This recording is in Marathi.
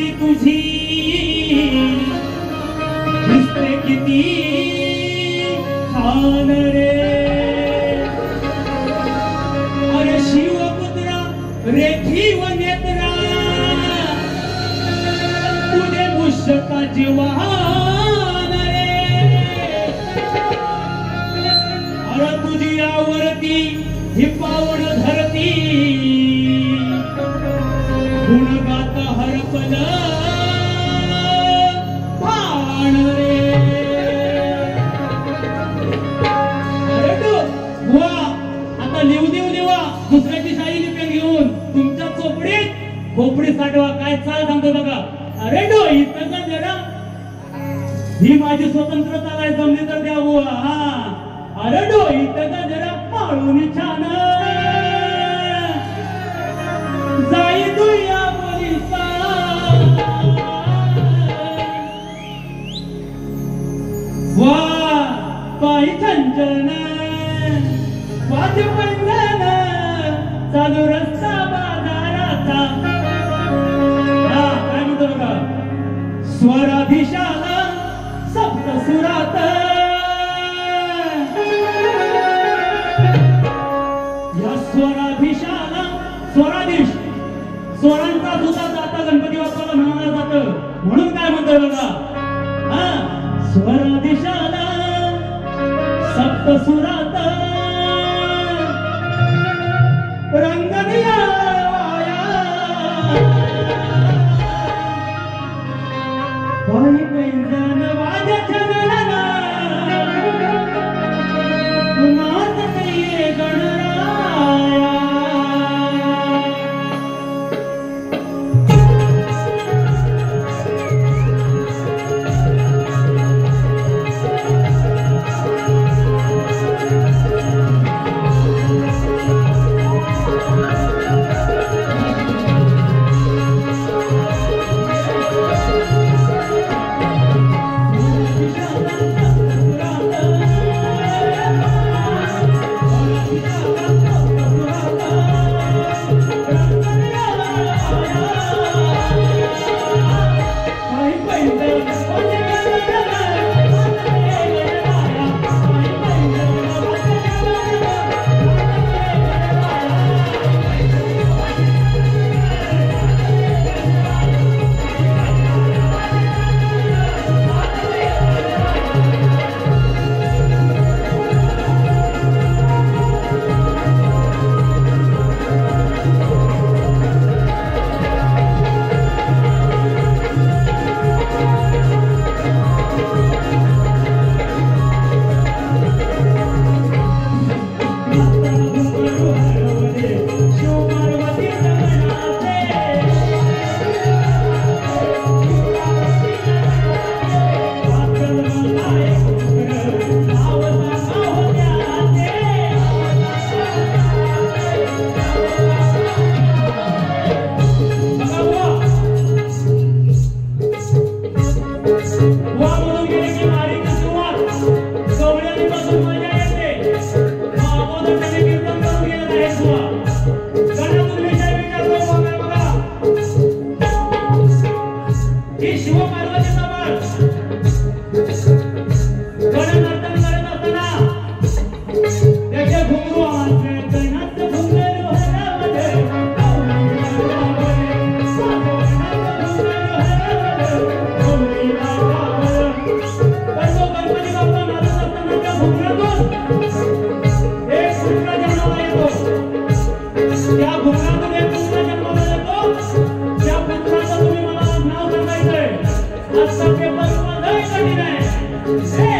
स्वारी तुझी दिसते किती छान रे अरे शिवपुत्रा रेखीव नेत्रा तुझे मुश्का जीवान रे अरे तुझी आवरती ही पावन धरती गुणगात हरपल भाण रे अरे तो बुवा आता लिहू देऊ देवा दुसऱ्याची शाही लिपे घेऊन तुमच्या चोपडीत खोपडी साठवा काय चाल सांगतो बघा अरे तो इथं का जरा ही माझी स्वतंत्रता काय जमली तर द्या बुवा हा अरे तो इथं का जरा पाळून छान जाई तुया बोलीचा वा पायी छंचन वाद्य पंजन चालू रस्ता बाजाराचा हा काय म्हणतो बघा स्वराधीशाला सप्त सुरात या स्वराधीशाला स्वराधीश स्वरांचा सुद्धा जाता गणपती बाप्पाला म्हणाला जातं म्हणून काय म्हणतोय बघा हा स्वराधीशाला सप्त सुरात रंगनिया पायी पैंजन वाद्य छंदना नाचते गणराया Hey!